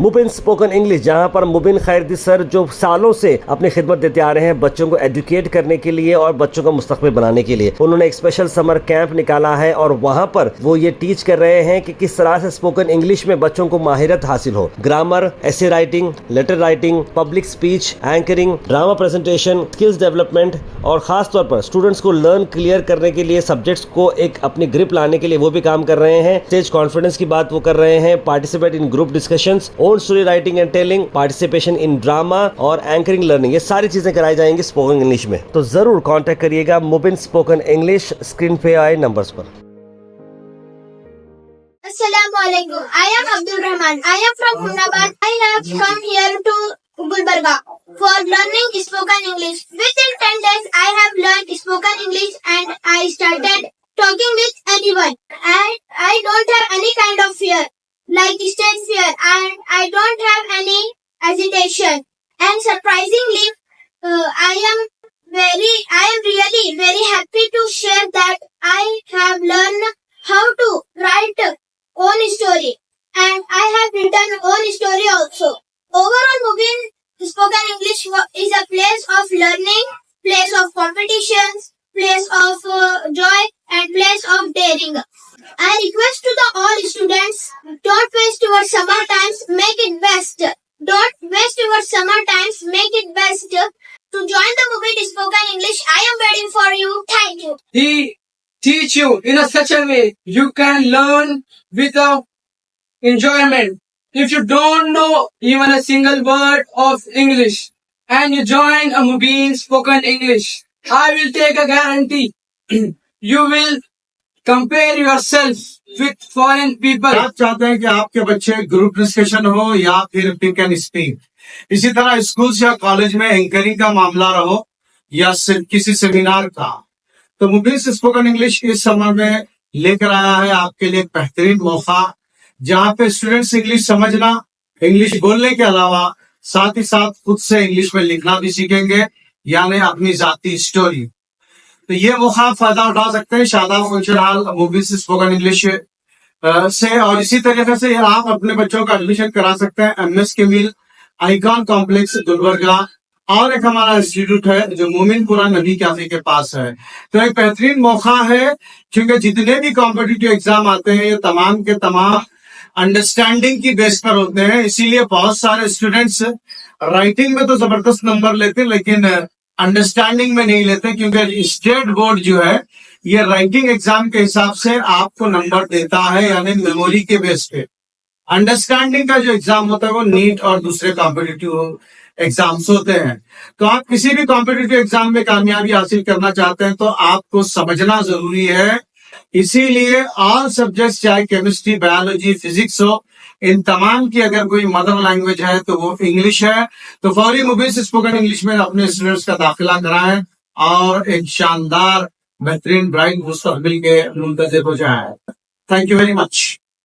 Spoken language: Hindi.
मुबिन स्पोकन इंग्लिश, जहां पर मुबिन खैरदी सर जो सालों से अपनी खिदमत देते आ रहे हैं बच्चों को एजुकेट करने के लिए और बच्चों का मुस्तकबिल बनाने के लिए, उन्होंने एक स्पेशल समर कैंप निकाला है और वहां पर वो ये टीच कर रहे हैं कि किस तरह से स्पोकन इंग्लिश में बच्चों को माहिरत हासिल हो। Grammar, essay writing, letter writing, public speech, anchoring, drama presentation, skills development और खास तौर पर स्टूडेंट्स को लर्न क्लियर करने के लिए, सब्जेक्ट्स को एक अपनी ग्रिप लाने के लिए वो भी काम कर रहे हैं। स्टेज कॉन्फिडेंस की बात वो कर रहे हैं, participate in group discussions, own story writing and telling, participation in drama और एंकरिंग लर्निंग, ये सारी चीजें कराई जाएंगी स्पोकन इंग्लिश में। तो जरूर कांटेक्ट करिएगा मुबिन स्पोकन इंग्लिश, स्क्रीन पे आए नंबर्स पर। Assalamualaikum. I am Abdul Rahman. I am from Hyderabad. I have come here to Gulbarga for learning spoken English. Within 10 days, I have learned spoken English and I started talking with anyone. I don't have any kind of fear, like stage fear, and I don't have any hesitation. And surprisingly, I am really very happy to share that I have learned how to write own story, and I have written own story also. Overall, Mubin Spoken English is a place of learning, place of competitions, place of joy, and place of daring. I request to the all students, don't waste your summer times, make it best. Don't waste your summer times, make it best. To join the Mubin Spoken English, I am waiting for you. Thank you. He teach you in a such a way you can learn without enjoyment. If you don't know even a single word of English and you join a Mubin Spoken English, I will take a guarantee you will compare yourself with foreign people. आप चाहते हैं कि आपके बच्चे ग्रुप डिस्कशन हो या फिर पिक एंड स्पीक, इसी तरह स्कूल या कॉलेज में एंकरिंग का मामला रहो या किसी सेमिनार का, तो मुबिन स्पोकन इंग्लिश इस समर में लेकर आया है आपके लिए एक बेहतरीन मौका, जहां पे स्टूडेंट्स इंग्लिश समझना, इंग्लिश बोलने के अलावा साथ ही साथ खुद से इंग्लिश में लिखना भी सीखेंगे, यानी अपनी जाती स्टोरी। तो ये मौका फायदा उठा सकते हैं Shadab function hall Mubin spoken English से। और इसी तरीके से आप अपने बच्चों का एडमिशन करा सकते हैं MS के मिल आइकॉन कॉम्प्लेक्स गुलबर्गा, और एक हमारा इंस्टीट्यूट है जो मोमिनपुरा नबी कैफे के पास है। तो एक बेहतरीन मौका है, क्योंकि जितने भी कॉम्पिटिटिव एग्जाम आते हैं ये तमाम के तमाम अंडरस्टैंडिंग की बेस पर होते हैं, इसीलिए बहुत सारे स्टूडेंट्स राइटिंग में तो जबरदस्त नंबर लेते हैं लेकिन अंडरस्टैंडिंग में नहीं लेते, क्योंकि स्टेट बोर्ड जो है ये राइटिंग एग्जाम के हिसाब से आपको नंबर देता है, यानी मेमोरी के बेस पे। अंडरस्टैंडिंग का जो एग्जाम होता है वो नीट और दूसरे कॉम्पिटिटिव एग्जाम्स होते हैं। तो आप किसी भी कॉम्पिटिटिव एग्जाम में कामयाबी हासिल करना चाहते हैं तो आपको समझना जरूरी है, इसीलिए ऑल सब्जेक्ट्स चाहे केमिस्ट्री, बायोलॉजी, फिजिक्स हो, इन तमाम की अगर कोई मदर लैंग्वेज है तो वो इंग्लिश है। तो फौरी मुबिन स्पोकन इंग्लिश में अपने स्टूडेंट्स का दाखिला कराएं और एक शानदार बेहतरीन ब्राइट मुस्तकबिल के मुंतज़िर हो जाए। Thank you very much.